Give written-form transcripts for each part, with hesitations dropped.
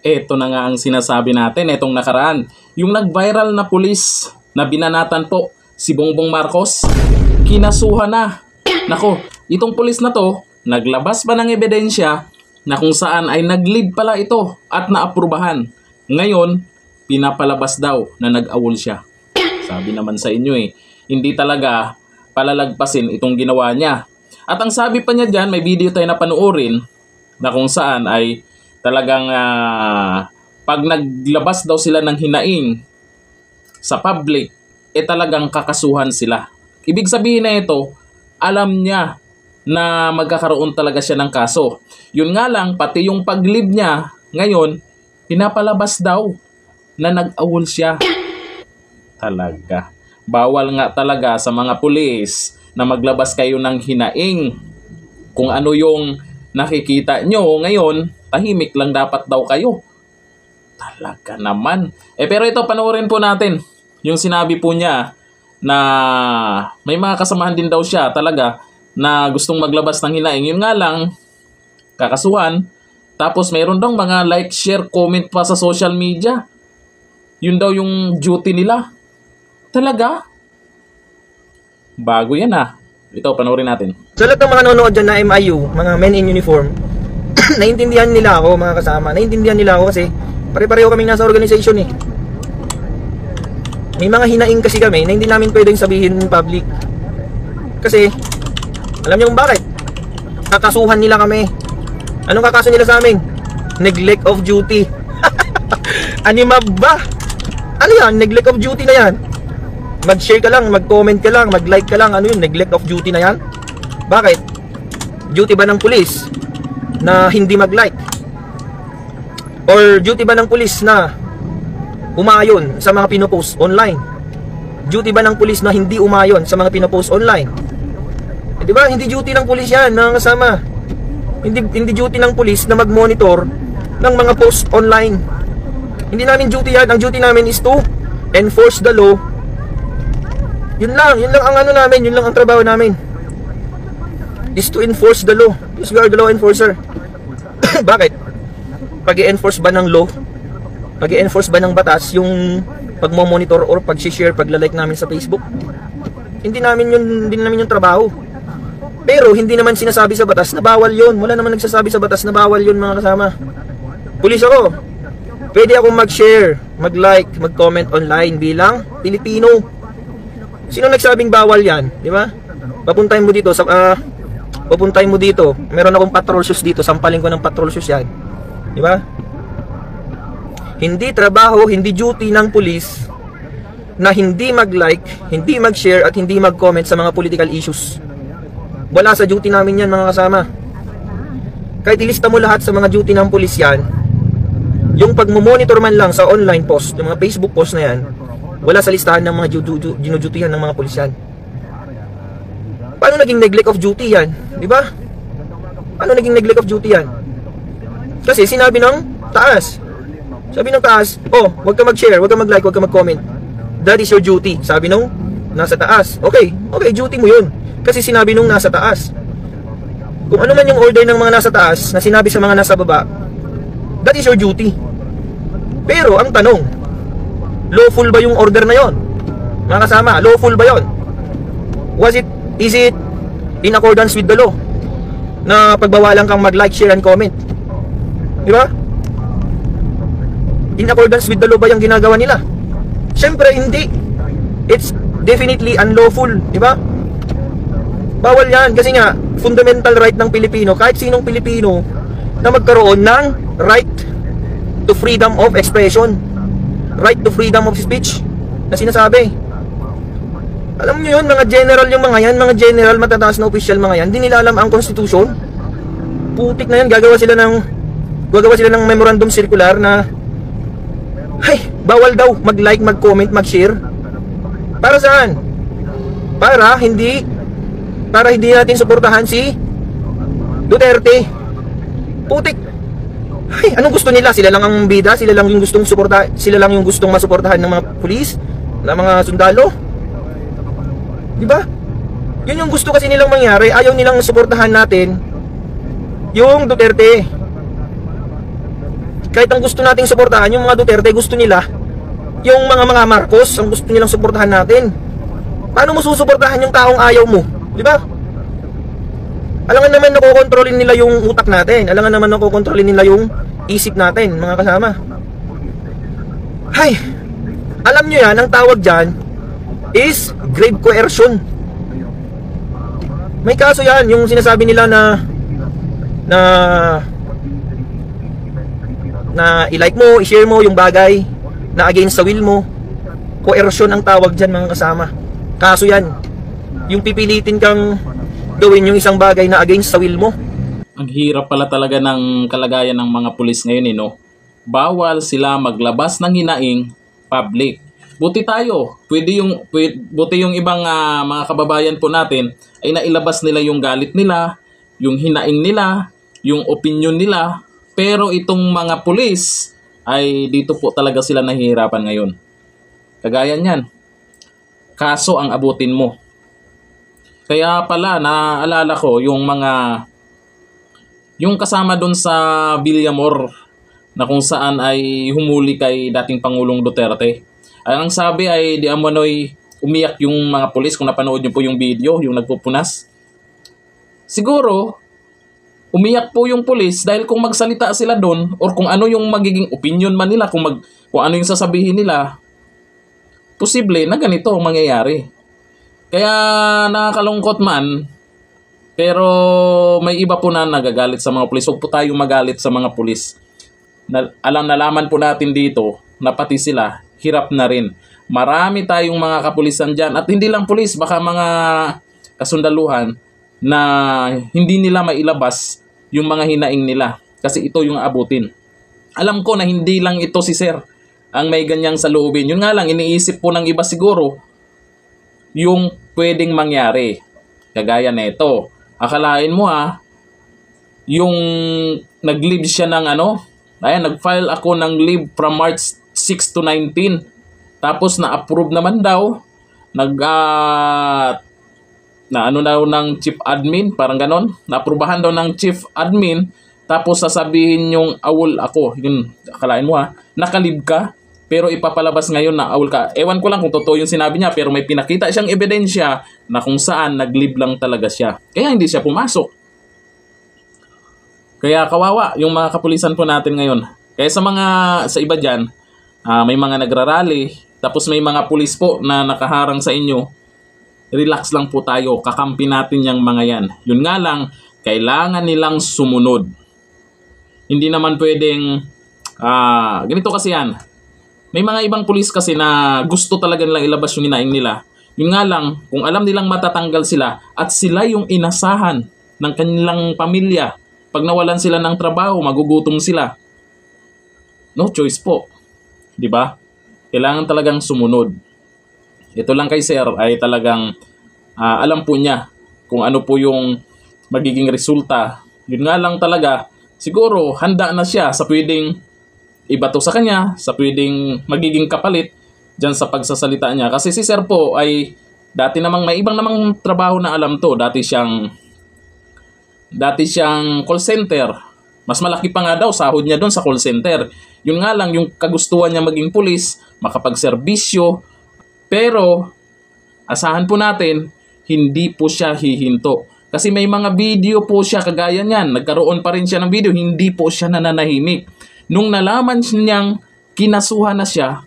Ito na nga ang sinasabi natin itong nakaraan. Yung nag-viral na pulis na binanatan po si Bongbong Marcos, kinasuhan na. Nako, itong pulis na to, naglabas pa ng ebidensya na kung saan ay nag-leave pala ito at naaprubahan. Ngayon, pinapalabas daw na nag-awol siya. Sabi naman sa inyo hindi talaga palalagpasin itong ginawa niya. At ang sabi pa niya dyan, may video tayo na panoorin na kung saan ay talagang pag naglabas daw sila ng hinaing sa public, talagang kakasuhan sila. Ibig sabihin na ito, alam niya na magkakaroon talaga siya ng kaso. Yun nga lang, pati yung pag-leave niya, ngayon, pinapalabas daw na nag-awol siya. Talaga. Bawal nga talaga sa mga pulis na maglabas kayo ng hinaing. Kung ano yung nakikita nyo ngayon, tahimik lang dapat daw kayo. Talaga naman. Pero ito, panoorin po natin. Yung sinabi po niya na may mga kasamahan din daw siya talaga na gustong maglabas ng hinaing. Yun nga lang, kakasuhan. Tapos mayroon daw mga like, share, comment pa sa social media. Yun daw yung duty nila. Talaga? Bago yan Ito, panoorin natin. Sa lahat ng mga nanonood dyan na MIU, mga men in uniform, naiintindihan nila ako mga kasama. Naiintindihan nila ako kasi pare-pareho kaming nasa organization May mga hinaing kasi kami na hindi namin pwedeng sabihin in public. Kasi, alam niyo kung bakit? Kakasuhan nila kami. Anong kakaso nila sa amin? Neglect of duty. Anima ba? Ano yan? Neglect of duty na yan. Mag-share ka lang, mag-comment ka lang, mag-like ka lang. Ano yun? Neglect of duty na yan? Bakit? Duty ba ng pulis na hindi mag-like? Or duty ba ng pulis na umayon sa mga pinopost online? Duty ba ng pulis na hindi umayon sa mga pinopost online? Di ba? Hindi duty ng pulis yan, mga kasama. Hindi duty ng pulis na mag-monitor ng mga post online. Hindi namin duty yan. Ang duty namin is to enforce the law. Yun lang ang ano namin, yun lang ang trabaho namin. Is to enforce the law. Because we are the law enforcer. Bakit? Pag-i-enforce ba ng law? Pag-i-enforce ba ng batas yung pagmo-monitor or pag-share, pagla-like namin sa Facebook? Hindi namin yung trabaho. Pero hindi naman sinasabi sa batas na bawal yun. Wala naman nagsasabi sa batas na bawal yun, mga kasama. Pulis ako. Pwede akong mag-share, mag-like, mag-comment online bilang Pilipino. Sino nagsabing bawal yan? Di ba? Papuntahin mo dito. Papuntahin mo dito. Meron akong patrol shoes dito. Sampalin ko ng patrol shoes yan. Di ba? Hindi trabaho, hindi duty ng pulis na hindi mag-like, hindi mag-share at hindi mag-comment sa mga political issues. Wala sa duty namin yan, mga kasama. Kahit ilista mo lahat sa mga duty ng pulis yan, yung pagmumonitor man lang sa online post, yung mga Facebook post na yan, wala sa listahan ng mga dinudutihan ng mga pulis yan. Paano naging neglect of duty yan? Diba? Paano naging neglect of duty yan? Kasi sinabi ng taas. Sabi ng taas, wag ka mag-share, wag ka mag-like, wag ka mag-comment. That is your duty. Sabi nung nasa taas. Okay, duty mo yun. Kasi sinabi nung nasa taas. Kung ano man yung order ng mga nasa taas na sinabi sa mga nasa baba, that is your duty. Pero ang tanong, lawful ba yung order na yon? Mga kasama, lawful ba yon? Is it in accordance with the law na pagbawalan kang mag-like, share, and comment? Di ba? In accordance with the law ba yung ginagawa nila? Siyempre hindi. It's definitely unlawful, di ba? Bawal yan kasi nga fundamental right ng Pilipino, kahit sinong Pilipino, na magkaroon ng right to freedom of expression, right to freedom of speech na sinasabi. Alam nyo yun, mga general yung mga yan, mga general, matataas na official mga yan, hindi nila alam ang constitution. Putik na yan, gagawa sila ng memorandum circular na bawal daw mag-like, mag-comment, mag-share. Para saan? Para hindi natin suportahan si Duterte. Putik. Anong gusto nila? Sila lang ang bida, sila lang yung gustong masuportahan ng mga pulis, ng mga sundalo. Di ba? Yun yung gusto kasi nilang mangyari. Ayaw nilang suportahan natin yung Duterte. Kahit ang gusto nating suportahan, yung mga Duterte, gusto nila, yung mga Marcos, ang gusto nilang suportahan natin. Paano mo susuportahan yung taong ayaw mo? Di ba? Alangan naman nakokontrolin nila yung utak natin. Alangan naman nakokontrolin nila yung isip natin, mga kasama. Hay, alam nyo yan, ang tawag dyan is grave coercion. May kaso yan, yung sinasabi nila na i-like mo, i-share mo yung bagay na against sa will mo. Coercion ang tawag dyan, mga kasama. Kaso yan, yung pipilitin kang gawin yung isang bagay na against sa will mo. Ang hirap pala talaga ng kalagayan ng mga pulis ngayon, no? Bawal sila maglabas ng hinaing public. Buti tayo, buti yung ibang mga kababayan po natin ay nailabas nila yung galit nila, yung hinaing nila, yung opinion nila. Pero itong mga pulis ay dito po talaga sila nahihirapan ngayon. Kagaya niyan, kaso ang abutin mo. Kaya pala naalala ko yung kasama doon sa Villamor na kung saan ay humuli kay dating Pangulong Duterte. Ang sabi ay di amanoy umiyak yung mga pulis. Kung napanood nyo po yung video, yung nagpupunas. Siguro, umiyak po yung pulis dahil kung magsalita sila doon or kung ano yung magiging opinion man nila, kung ano yung sasabihin nila, posible na ganito ang mangyayari. Kaya nakakalungkot man, pero may iba po na nagagalit sa mga pulis. Huwag po tayo magalit sa mga pulis. Nalaman po natin dito na pati sila hirap na rin. Marami tayong mga kapulisan dyan at hindi lang pulis, baka mga kasundaluhan na hindi nila mailabas yung mga hinaing nila kasi ito yung abutin. Alam ko na hindi lang ito si Sir ang may ganyang saloobin. Yun nga lang, iniisip po ng iba siguro yung pwedeng mangyari. Kagaya nito. Akalain mo yung nag-leave siya ng nag-file ako ng leave from March 6 to 19. Tapos na-approve naman daw. Ng chief admin, parang ganon. Na-aprubahan daw ng chief admin. Tapos sasabihin yung awol ako. Yun, akalain mo nakalib ka. Pero ipapalabas ngayon na awol ka. Ewan ko lang kung totoo yung sinabi niya. Pero may pinakita siyang ebidensya na kung saan nag-leave lang talaga siya. Kaya hindi siya pumasok. Kaya kawawa yung mga kapulisan po natin ngayon. Kaya sa iba dyan, may mga nagrarally, tapos may mga pulis po na nakaharang sa inyo, relax lang po tayo, kakampi natin yung mga yan. Yun nga lang, kailangan nilang sumunod. Hindi naman pwedeng, ganito kasi yan. May mga ibang pulis kasi na gusto talaga nilang ilabas yung hinaing nila. Yun nga lang, kung alam nilang matatanggal sila at sila yung inasahan ng kanilang pamilya, pag nawalan sila ng trabaho, magugutom sila. No choice po. Diba? Kailangan talagang sumunod. Ito lang kay Sir ay talagang alam po niya kung ano po yung magiging resulta. Yun nga lang talaga, siguro handa na siya sa pwedeng ibato sa kanya, sa pwedeng magiging kapalit dyan sa pagsasalita niya. Kasi si Sir po ay dati namang may ibang namang trabaho na alam to. Dati siyang call center. Mas malaki pa nga daw sahod niya doon sa call center. Yun nga lang, yung kagustuhan niya maging pulis, makapagserbisyo. Pero, asahan po natin, hindi po siya hihinto. Kasi may mga video po siya kagaya niyan. Nagkaroon pa rin siya ng video, hindi po siya nananahimik. Nung nalaman niyang kinasuhan na siya,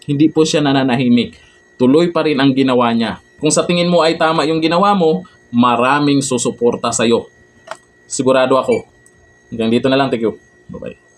hindi po siya nananahimik. Tuloy pa rin ang ginawa niya. Kung sa tingin mo ay tama yung ginawa mo, maraming susuporta sa'yo. Sigurado ako. Hanggang dito na lang. Thank you. Bye-bye.